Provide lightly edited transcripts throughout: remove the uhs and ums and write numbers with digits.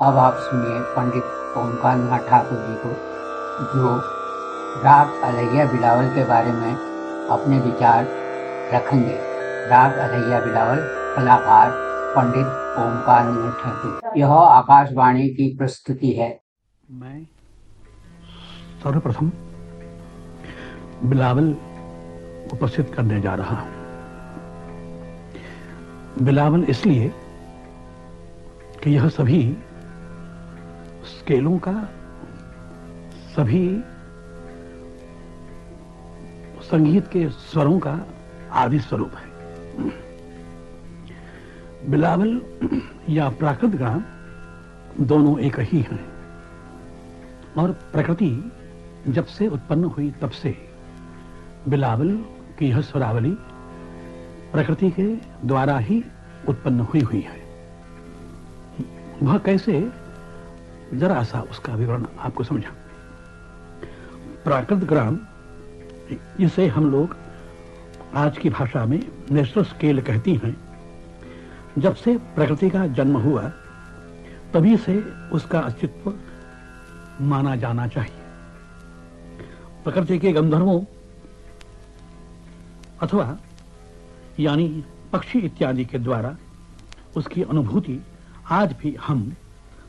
अब आप सुनिए पंडित ओमकार नाथ ठाकुर जी को, जो राग अलैया बिलावल के बारे में अपने विचार रखेंगे। राग अलैया बिलावल, कलाकार पंडित ओमकार नाथ ठाकुर। यह आकाशवाणी की प्रस्तुति है। मैं सर्वप्रथम बिलावल उपस्थित करने जा रहा हूं। बिलावल इसलिए कि यह सभी स्केलों का, सभी संगीत के स्वरों का आदि स्वरूप है। बिलावल या प्राकृत गान दोनों एक ही हैं, और प्रकृति जब से उत्पन्न हुई तब से बिलावल की यह स्वरावली प्रकृति के द्वारा ही उत्पन्न हुई है। वह कैसे, जरा सा उसका विवरण आपको समझा। प्राकृत ग्राम, जिसे हम लोग आज की भाषा में नेचुरल स्केल कहती हैं, जब से प्रकृति का जन्म हुआ तभी से उसका अस्तित्व माना जाना चाहिए। प्रकृति के गंधर्वों अथवा यानी पक्षी इत्यादि के द्वारा उसकी अनुभूति आज भी हम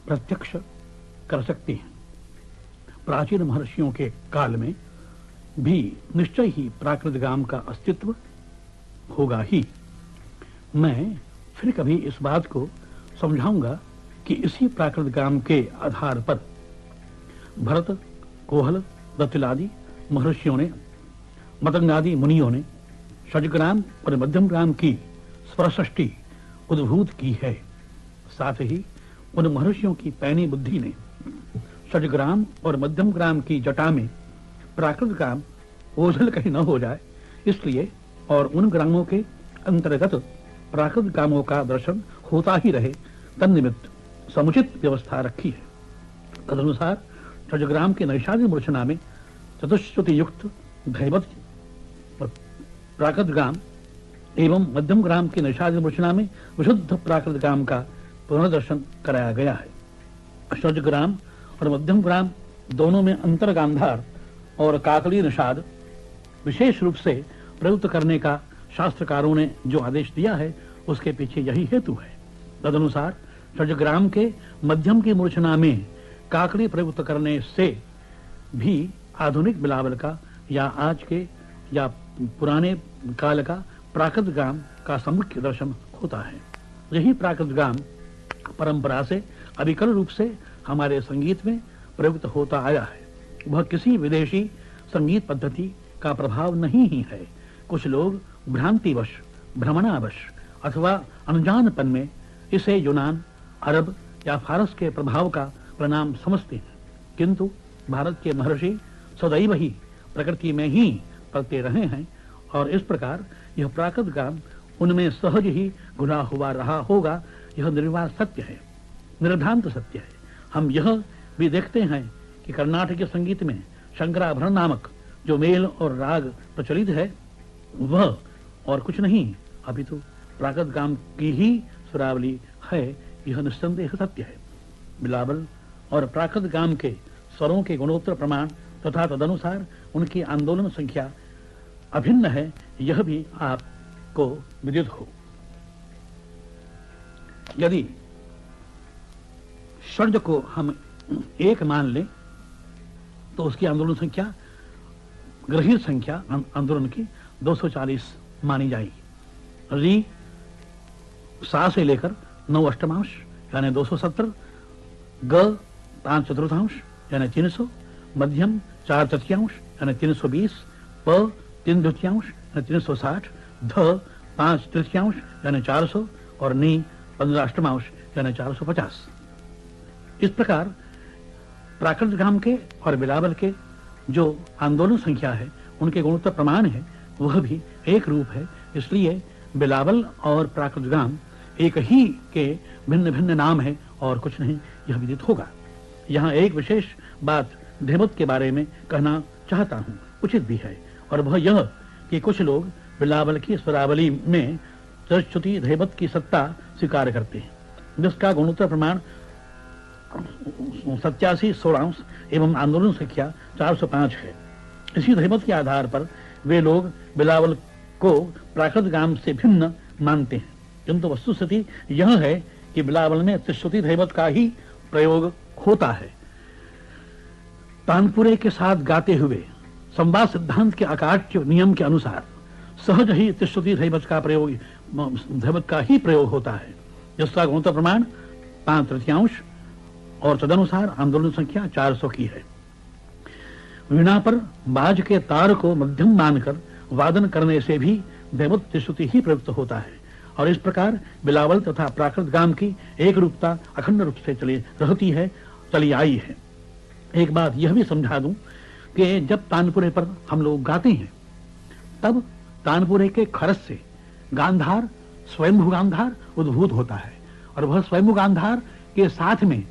प्रत्यक्ष कर सकते हैं। प्राचीन महर्षियों के काल में भी निश्चय ही प्राकृत गाम का अस्तित्व होगा ही। मैं फिर कभी इस बात को समझाऊंगा कि इसी प्राकृत गाम के आधार पर भरत, कोहल, दत्तिलादि महर्षियों ने, मतंगादि मुनियों ने षड्ग्राम और मध्यम ग्राम की स्वरसृष्टि उद्भूत की है। साथ ही उन महर्षियों की पैनी बुद्धि ने षड्ग्राम और मध्यम ग्राम की जटा में प्राकृत ग्राम ओझल कहीं न हो जाए, इसलिए और उन ग्रामों के अंतर्गत प्राकृत ग्रामों का दर्शन होता ही रहे, तन्निमित्त समुचित व्यवस्था रखी है। तदनुसार षड्ग्राम के नैषादि मूर्छना में चतुश्रुति युक्त धैवत प्राकृत ग्राम एवं मध्यम ग्राम की नैषादि मूर्छना में विशुद्ध प्राकृत ग्राम का पुनर्दर्शन कराया गया है। षड्ग्राम और मध्यम ग्राम दोनों में अंतर गांधार और काकली निषाद विशेष रूप से प्रयुक्त करने का शास्त्रकारों ने जो आदेश दिया है, उसके पीछे यही हेतु है। तदनुसार षड्ग्राम के मध्यम की मूर्छना में काकली प्रयुक्त करने से भी आधुनिक बिलावल का या आज के या पुराने काल का प्राकृत गाम का समुख्य दर्शन होता है। यही प्राकृत गाम परंपरा से अविकल रूप से हमारे संगीत में प्रयुक्त होता आया है। वह किसी विदेशी संगीत पद्धति का प्रभाव नहीं ही है। कुछ लोग भ्रांतिवश, भ्रमणावश अथवा अनजानपन में इसे यूनान, अरब या फारस के प्रभाव का परिणाम समझते हैं, किंतु भारत के महर्षि सदैव ही प्रकृति में ही पलते रहे हैं, और इस प्रकार यह प्राकृत गान उनमें सहज ही गुना हुआ रहा होगा। यह निर्वाह सत्य है, निर्भ्रांत सत्य है। हम यह भी देखते हैं कि कर्नाटकीय संगीत में शंकराभरण नामक जो मेल और राग प्रचलित है, वह और कुछ नहीं अपितु प्राकृत गाम की ही सुरावली है। यह निस्संदेह सत्य है। बिलावल और प्राकृत गाम के स्वरों के गुणोत्तर प्रमाण तथा तदनुसार उनकी आंदोलन संख्या अभिन्न है, यह भी आपको विदित हो। यदि षड्ज को हम एक मान लें तो उसकी आंदोलन संख्या, ग्रहित संख्या आंदोलन की 240 मानी जाएगी। री सा से लेकर 9 अष्टमांश यानी 270, ग 5 चतुर्थांश यानी 300, मध्यम 4 तृतीयांश यानी 320, प 3 द्वितीयांश यानी 360, ध 5 तृतीयांश यानी 400 और नी 15 अष्टमांश यानी 450। इस प्रकार प्राकृत गाम के और बिलावल के जो आंदोलन संख्या है, उनके गुणोत्तर प्रमाण है, वह भी एक रूप है। इसलिए बिलावल और प्राकृत गाम एक ही के भिन्न भिन्न नाम है और कुछ नहीं, यह विदित होगा। यहाँ एक विशेष बात धैवत के बारे में कहना चाहता हूँ, उचित भी है, और वह यह कि कुछ लोग बिलावल की स्वरावली में चतुश्रुति धैवत की सत्ता स्वीकार करते हैं, जिसका गुणोत्तर प्रमाण 87 16 एवं आंदोलन संख्या 405 है। इसी धैवत के आधार पर वे लोग बिलावल को प्राकृत गाम से भिन्न मानते हैं, किंतु वस्तुस्थिति यह है कि बिलावल में त्रिश्रुति धैवत का ही प्रयोग होता है। तानपुरे के साथ गाते हुए संवाद सिद्धांत के अकाट्य नियम के अनुसार सहज ही त्रिश्रुति धैवत का ही प्रयोग होता है, जिसका गुणोत्तर प्रमाण 5/3 और तदनुसार आंदोलन संख्या 400 की है। वीणा पर बाज के तार को मध्यम मानकर वादन करने से भी दैवत त्रिश्रुति ही प्रयुक्त होता है, और इस प्रकार बिलावल तथा प्राकृत गाम की एक रूपता अखंड रूप से चली आई है। एक बात यह भी समझा दूं कि जब तानपुरे पर हम लोग गाते हैं तब तानपुरे के खरस से गांधार स्वयंभू गांधार उद्भूत होता है, और वह स्वयंभू गांधार के साथ में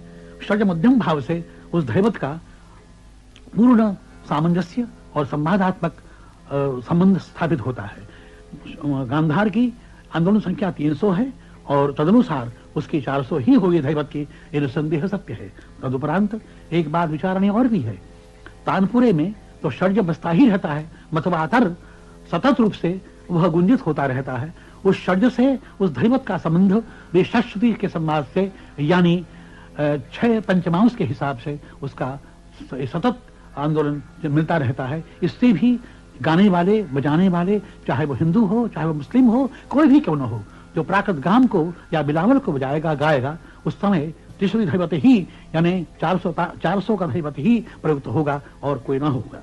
षड मध्यम भाव से उस दैवत का पूर्ण सामंजस्य और संवादात्मक संबंध स्थापित होता है। गांधार की आंदोलन संख्या 300 है और तदनुसार उसकी 400 ही होगी दैवत की, ये निसंदेह सत्य है। तदुपरांत एक बात विचारणी और भी है, तानपुरे में तो षड्ज बसता ही रहता है, मतवातर सतत रूप से वह गुंजित होता रहता है। उस षड्ज से उस दैवत का संबंध वे षट्श्रुति के संवाद से यानी 6 पंचमांश के हिसाब से उसका सतत आंदोलन मिलता रहता है। इससे भी गाने वाले बजाने वाले, चाहे वो हिंदू हो चाहे वो मुस्लिम हो, कोई भी क्यों न हो, जो प्राकृत गाम को या बिलावल को बजाएगा गाएगा, उस समय त्रिश्रुति धैवत ही यानी 400 का धैवत ही प्रयुक्त होगा और कोई ना होगा।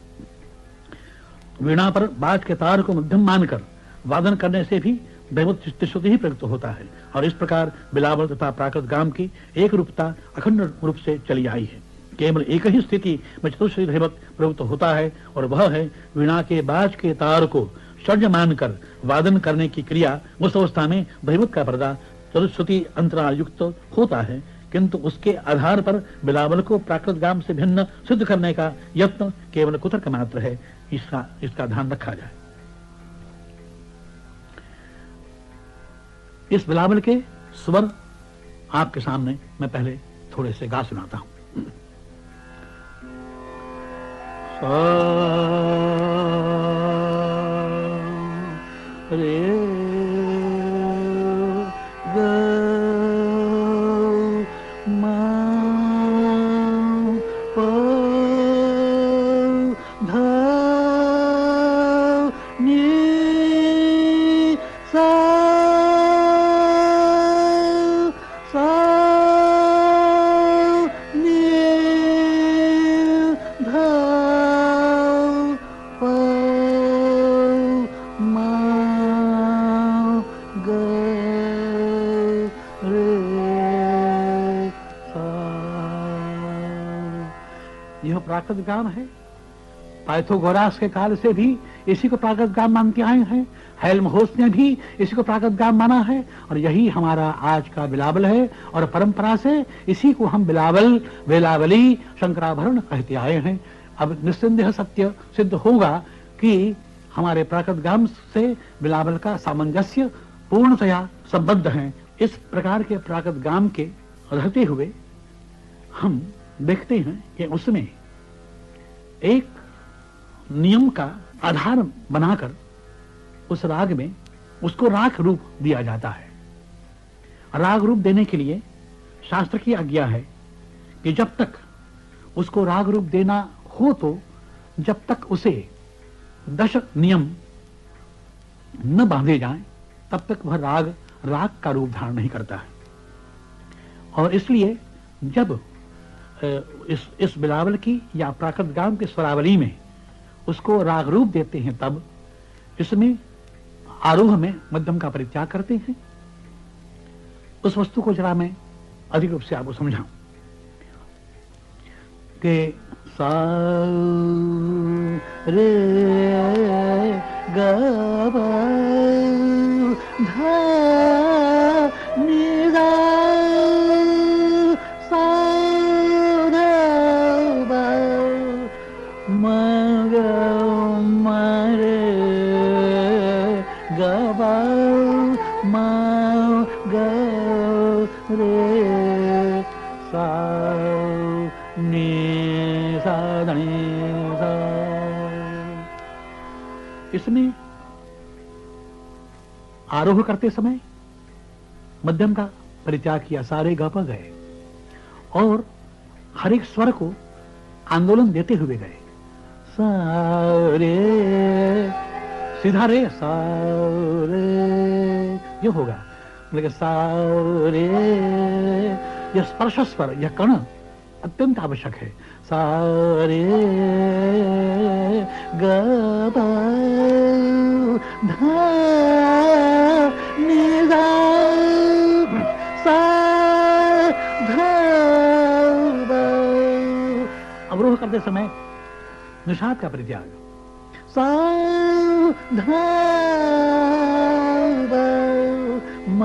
वीणा पर बाज के तार को मध्यम मानकर वादन करने से भी दैवत त्रिश्रुति ही प्रयुक्त होता है, और इस प्रकार बिलावल तथा प्राकृत गाम की एक रूपता अखंड रूप से चली आई है। केवल एक ही स्थिति में चतुश्रुति धैवत प्रयुक्त होता है, और वह है वीणा के बाज के तार को षड्ज मानकर वादन करने की क्रिया। उस अवस्था में दैवत का पर्दा चतुश्रुति अंतराल युक्त होता है, किंतु उसके आधार पर बिलावल को प्राकृत गाम से भिन्न सिद्ध करने का यत्न केवल कुतर्क मात्र है। इसका ध्यान रखा जाए। इस बिलावल के स्वर आपके सामने मैं पहले थोड़े से गा सुनाता हूं। रे ग मा प ध नि सा सा नि ध प मा ग रे सा। यह प्राकृत गान है। पाइथागोरस के काल से भी इसी को प्राकृत गान मानते आए हैं। हेल्महोल्ट्ज ने भी इसी को प्राकृत गान माना है, और यही हमारा आज का बिलावल है, और परंपरा से इसी को हम बिलावल, बेलावली, शंकराभरण कहते आए हैं। अब निस्संदेह सत्य सिद्ध होगा कि हमारे प्राकृत गान से बिलावल का सामंजस्य पूर्णतया संबद्ध है। इस प्रकार के प्राकृत गान के रहते हुए हम देखते हैं कि उसमें एक नियम का आधार बनाकर उस राग में उसको राग रूप दिया जाता है। राग रूप देने के लिए शास्त्र की आज्ञा है कि जब तक उसको राग रूप देना हो तो जब तक उसे 10 नियम न बांधे जाएं तब तक वह राग का रूप धारण नहीं करता है। और इसलिए जब इस बिलावल की या प्राकृत गान के स्वरावली में उसको राग रूप देते हैं तब इसमें आरोह में मध्यम का परित्याग करते हैं। उस वस्तु को जरा मैं अधिक रूप से आपको समझाऊं कि सा रे ग धा नि धा सा धा बा म ग म रे ग बा म ग रे सा नी सा धनी सा। इसमें आरोह करते समय मध्यम का परित्याग किया, सारे ग प गए और हर एक स्वर को आंदोलन देते हुए गए। सा रे सीधा रे, सा रे ये होगा, लेकिन सा रे यह स्पर्श स्वर, यह कण अत्यंत आवश्यक है। सा रे ग प ध नि सा सा ध ब। अवरोह करते समय निषाद का परित्याग। सा ध ब म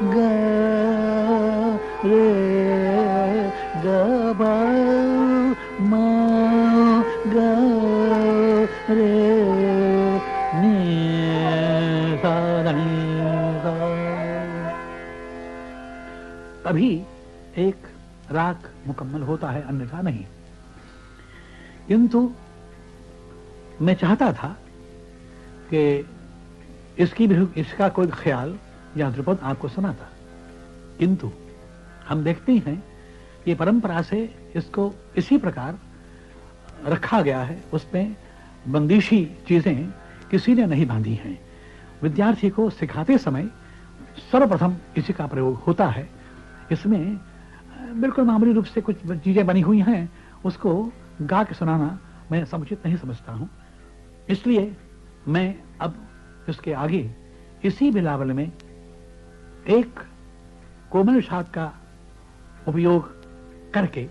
ग रे ग ब म ग रे नि सा धनी सा। तभी एक राग मुकम्मल होता है, अन्यथा नहीं। किंतु मैं चाहता था कि इसका कोई ख्याल या ध्रुपद आपको सुनाता, किंतु हम देखते हैं ये परंपरा से इसको इसी प्रकार रखा गया है, उसमें बंदिशी चीजें किसी ने नहीं बांधी हैं। विद्यार्थी को सिखाते समय सर्वप्रथम इसी का प्रयोग होता है। इसमें बिल्कुल मामूली रूप से कुछ चीजें बनी हुई हैं, उसको गा के सुनाना मैं समुचित नहीं समझता हूं। इसलिए मैं अब इसके आगे इसी बिलावल में एक कोमल निषाद का उपयोग करके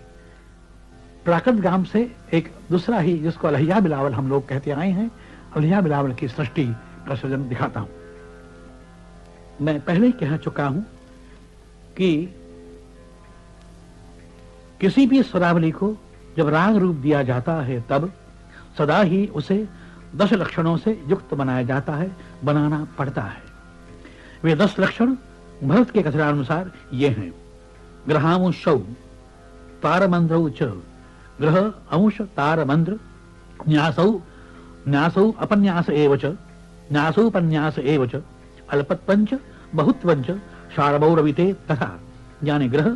प्राकृत गाम से एक दूसरा ही, जिसको अलहिया बिलावल हम लोग कहते आए हैं, अलहिया बिलावल की सृष्टि का सृजन दिखाता हूं। मैं पहले ही कह चुका हूं कि किसी भी स्वरावली को जब राग रूप दिया जाता है तब सदा ही उसे 10 लक्षणों से युक्त बनाया जाता है, बनाना पड़ता है। वे 10 लक्षण भरत के कथनानुसार ये हैं। ग्रहांशौ तारमंद्रौ च, ग्रह अंश तारमंद्र, न्यासौ न्यासौ अपन्यास एव च, न्यासौ उपन्यास एव च, अल्पत्वंच बहुत्वंच शारवौरविते तथा। यानी ग्रह,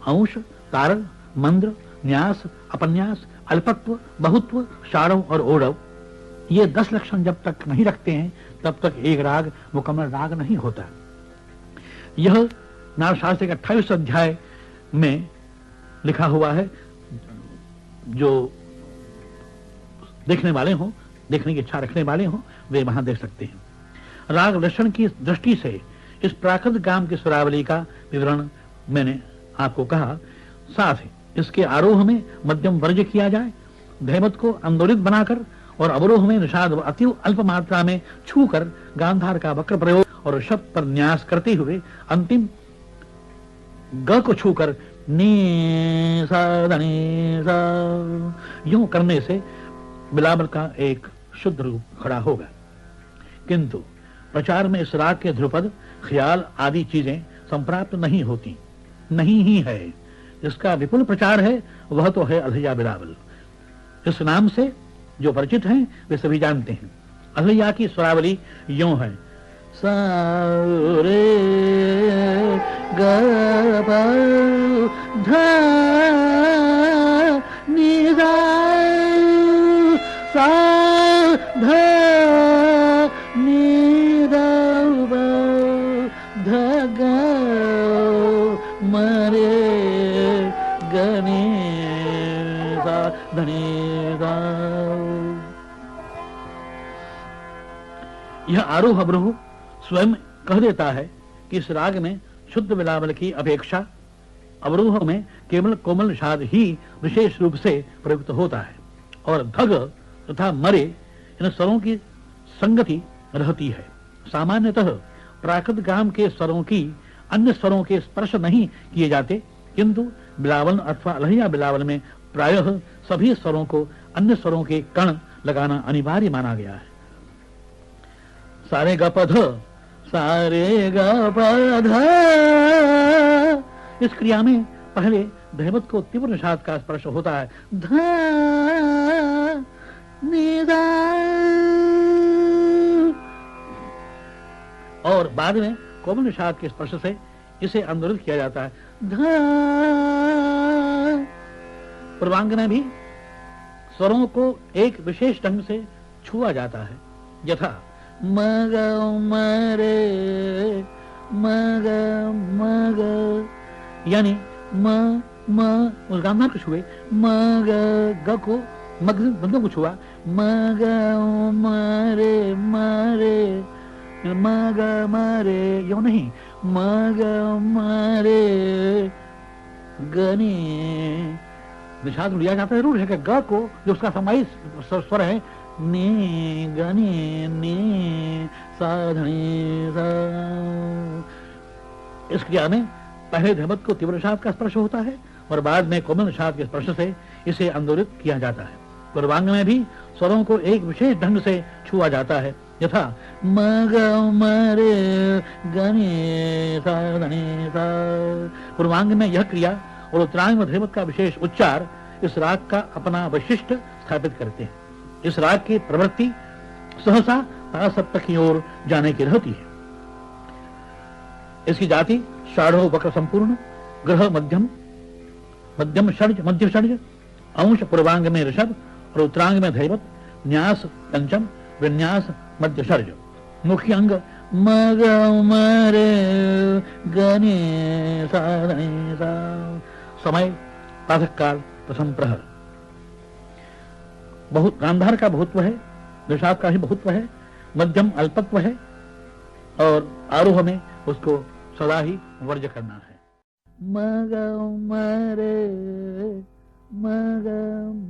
अंश, तार, मंद्र, न्यास, अपन्यास, अल्पत्व, बहुत्व, शारव और ओढ़व, ये 10 लक्षण जब तक नहीं रखते हैं तब तक एक राग मुकम्मल राग नहीं होता। यह नारदशास्त्र के 28 अध्याय में लिखा हुआ है। जो देखने वाले हों, देखने की इच्छा रखने वाले हों, वे वहां देख सकते हैं। राग लक्षण की दृष्टि से इस प्राकृत गाम की स्वरावली का विवरण मैंने आपको कहा। साथ ही इसके आरोह में मध्यम वर्ज किया जाए, धैमत को आंदोलित बनाकर, और अवरोह में निषाद अति अल्प मात्रा में छूकर गांधार का वक्र प्रयोग और शब्द पर न्यास करते हुए अंतिम ग को छूकर नी सा धनी सा, यूं करने से बिलावल का एक शुद्ध रूप खड़ा होगा। किंतु प्रचार में इस राग के ध्रुपद, ख्याल आदि चीजें संप्राप्त नहीं होती, नहीं ही है। इसका विपुल प्रचार है, वह तो है अलहिया बिलावल। इस नाम से जो परिचित हैं वे सभी जानते हैं। अलहिया की स्वरावली यूं है। सा रे ग प ध नि सा सा ध नि द ब ध ग म रे ग नि सा ध नि सा। यह आरोह अवरोह स्वयं कह देता है कि इस राग में शुद्ध बिलावल की अपेक्षा अवरोह में केवल कोमल निषाद ही विशेष रूप से प्रयुक्त होता है, और धग तथा मरे इन स्वरों की संगति रहती है। सामान्यतः प्राकृत गाम के स्वरों की अन्य स्वरों के स्पर्श नहीं किए जाते, किंतु बिलावल अथवा अलहिया बिलावल में प्रायः सभी स्वरों को अन्य स्वरों के कण लगाना अनिवार्य माना गया है। सारे ग प ध, सारे ग प ध, इस क्रिया में पहले धैवत को तीव्र निषाद का स्पर्श होता है, धा निदा, और बाद में कोमल निषाद के स्पर्श से इसे आंदोलित किया जाता है, धा। पूर्वांग में भी स्वरों को एक विशेष ढंग से छुआ जाता है, यथा मग मरे मग मग, यानी म उस गांधार को छुए, मग ग को मग को छुआ, मग मरे मरे मग मरे, यो नहीं, मग मरे गने। निषाद लिया जाता है जरूर है कि ग को जो उसका समाई स्वर है, ने गने ने साधने सा। इस क्रिया में पहले धैवत को तीव्र निषाद का स्पर्श होता है और बाद में कोमल निषाद के स्पर्श से इसे आंदोलित किया जाता है। पूर्वांग में भी स्वरों को एक विशेष ढंग से छुआ जाता है, यथा मग मरे गणे साधने सा। पूर्वांग में यह क्रिया और उत्तरांग में धैवत का विशेष उच्चार इस राग का अपना वैशिष्ट स्थापित करते हैं। इस राग की प्रवृत्ति सहसा तासप्त की ओर जाने की रहती है। इसकी जाति षाढ़ो वक्र संपूर्ण, ग्रह मध्यम, मध्यम षड्ज, मध्य षड्ज, अंश पूर्वांग में ऋषभ और उत्तरांग में धैवत, न्यास पंचम, विन्यास मध्य षड्ज। मुख्य अंग मग मरे गणे साधने सा। समय प्रातः काल प्रथम प्रहर। बहुत गांधार का बहुत्व है, निषाद का ही बहुत्व है, मध्यम अल्पत्व है और आरोह में उसको सदा ही वर्ज्य करना है। मग मरे मग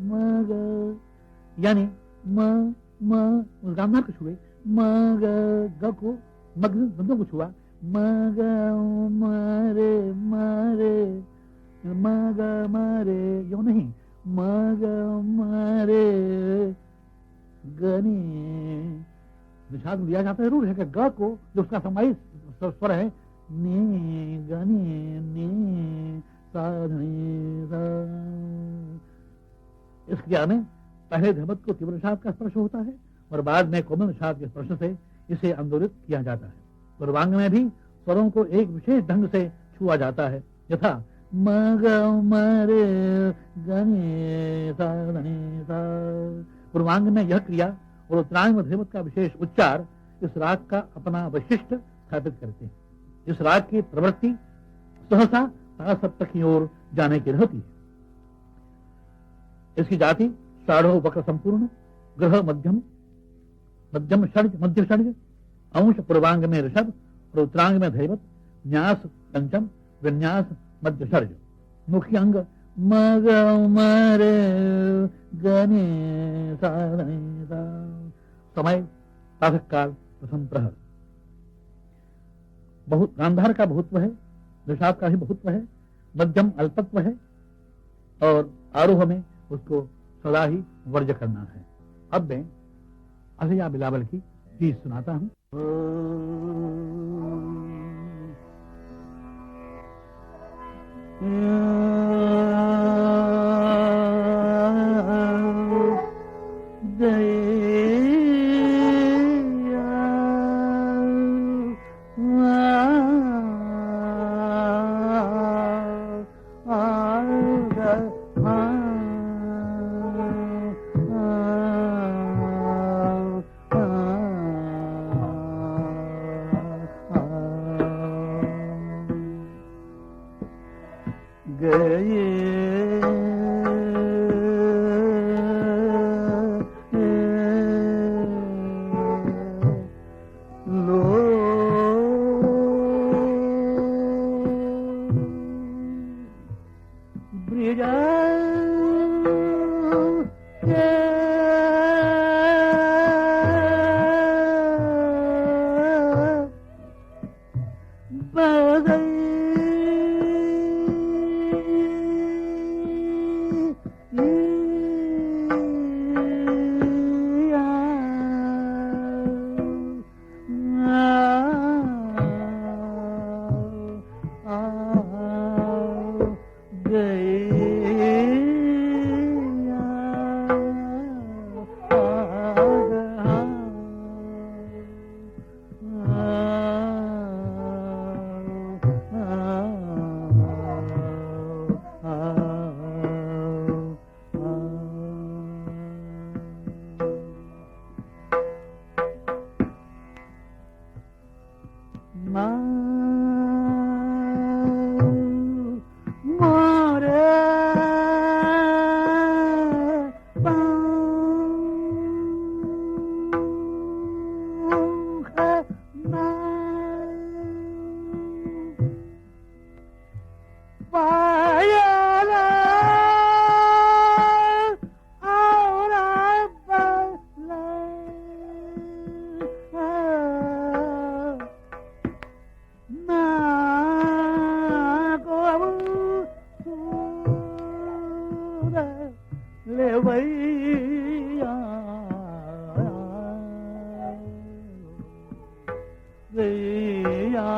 मग, यानी म उस गांधार को छुए, मग ग को मग को छुआ, मग मरे मरे मग मरे, यो नहीं, मग मरे गने। निषाद लिया जाता है जरूर है कि ग को जो उसका समाई स्वर है, ने गने ने साधने सा। इस क्रिया में पहले धैवत को तीव्र निषाद का स्पर्श होता है और बाद में कोमल निषाद के स्पर्श से इसे आंदोलित किया जाता है। पूर्वांग में भी स्वरों को एक विशेष ढंग से छुआ जाता है, यथा मग मरे गणे साधने सा। पूर्वांग में यह क्रिया और उत्तरांग में धैवत का विशेष उच्चार इस राग का अपना वैशिष्ट स्थापित करते हैं। इस राग की प्रवृत्ति सहसा तासप्त की ओर जाने की रहती है। इसकी जाति षाढ़ो वक्र संपूर्ण, ग्रह मध्यम, मध्यम षड्ज, मध्य षड्ज, अंश पूर्वांग में ऋषभ और उत्तरांग में धैवत, न्यास पंचम, विन्यास मध्य षड्ज। मुख्य अंग मग मरे गणे साधने सा। समय प्रातः काल प्रथम प्रहर। बहुत गांधार का बहुत्व है, निषाद का ही बहुत्व है, मध्यम अल्पत्व है और आरोह में उसको सदा ही वर्ज्य करना है। अब मैं अलैया बिलावल की चीज सुनाता हूं। गए भैया भैया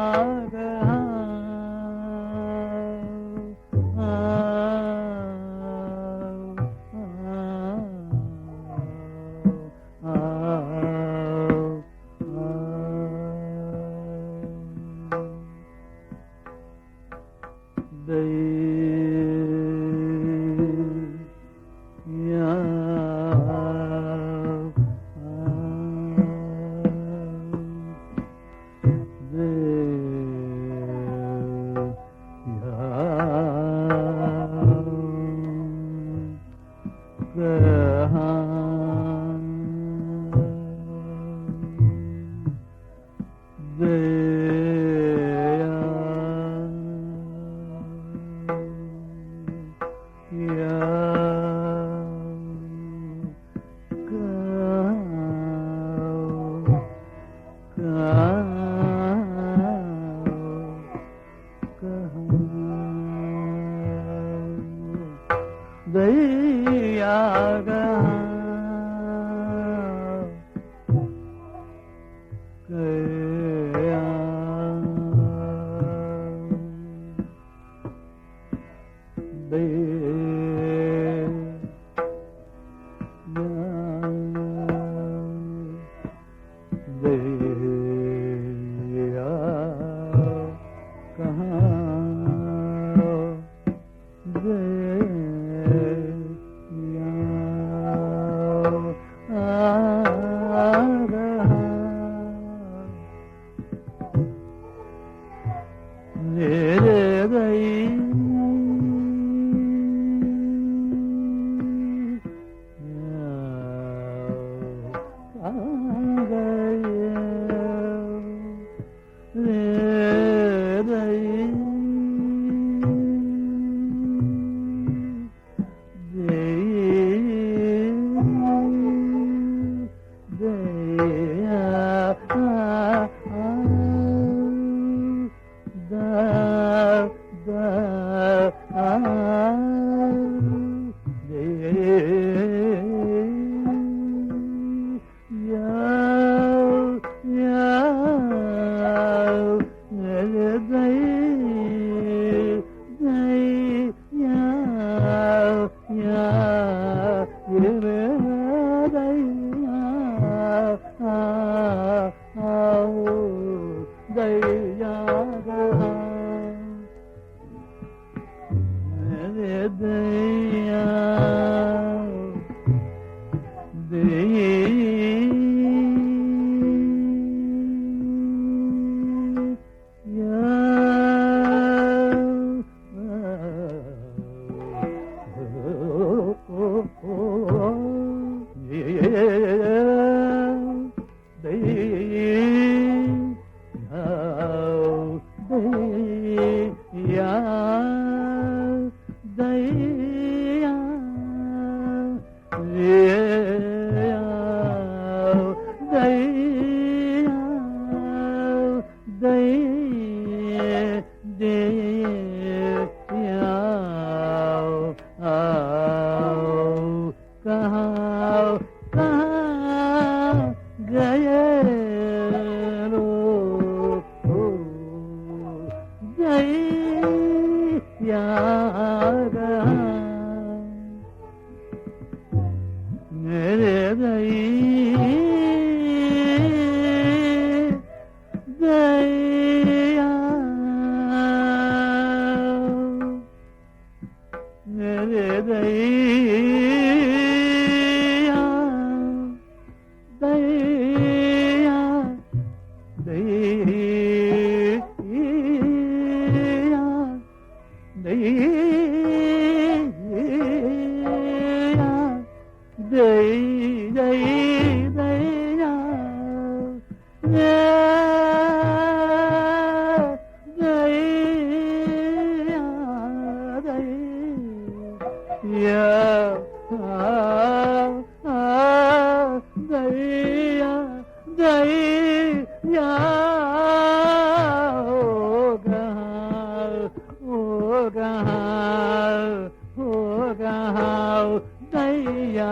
दैया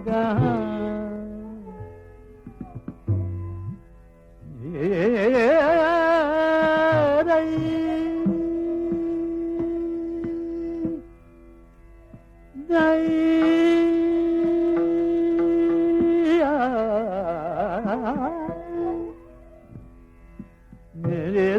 गहा मेरे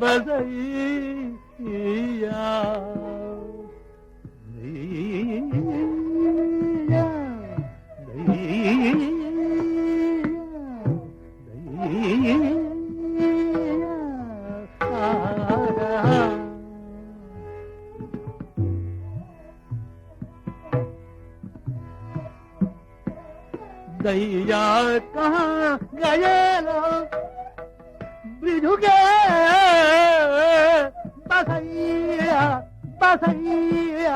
बसैया दैया कहाँ गए लोग ब्रिजु के बसैया बसैया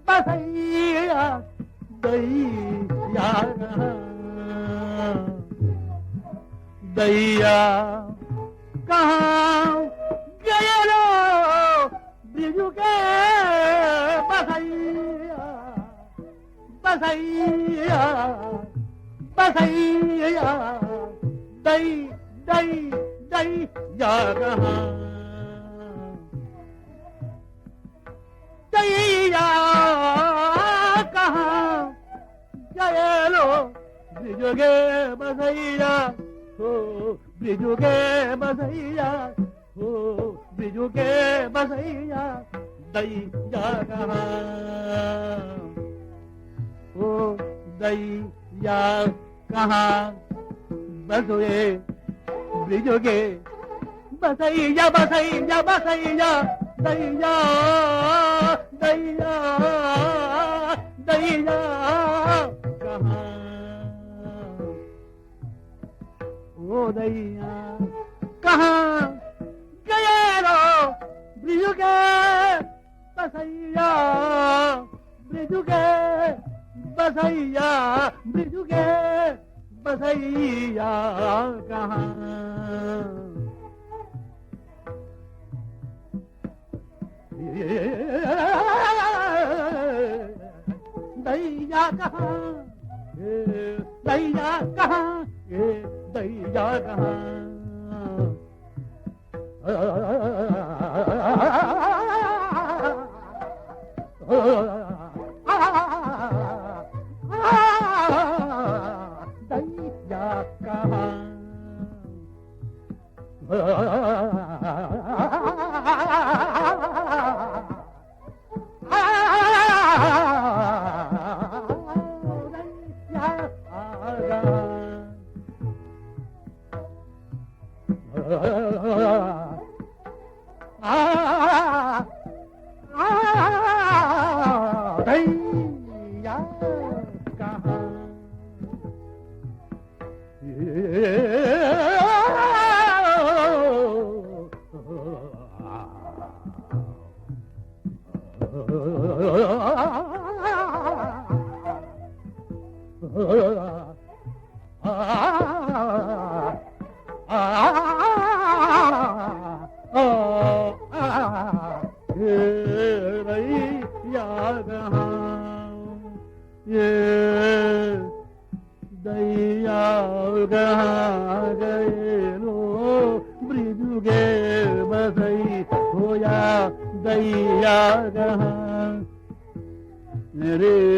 बसैया दैया दैया कहाँ गए लोग ब्रिजु के बसैया बसैया बसैया दै दै दैया कहाँ दैया कहाँ गए लो ब्रिजु के बसैया हो ब्रिजु के बसैया हो ब्रिजु के बसैया दैया कहाँ हो दैया कहाँ बसोए ब्रिजु के बसैया बसैया बसैया दैया दैया दैया कहाँ ओ दैया कहाँ गए रो ब्रिजु के बसैया ब्रिजु के बसैया ब्रिजु के बसैया कहाँ दैया कहाँ दैया कहाँ दैया कहाँ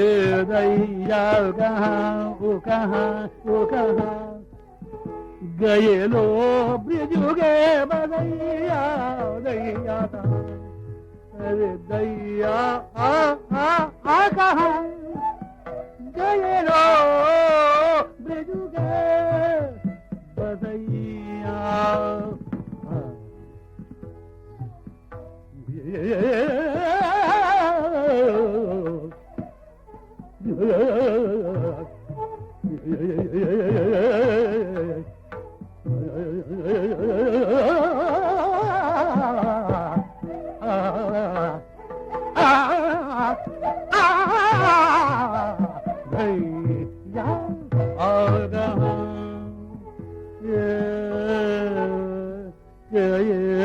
दैया कहाँ गए लो ब्रिजु के बसैया दैया अरे दैया आ कहाँ गए लो ब्रिजु के बसैया yeah.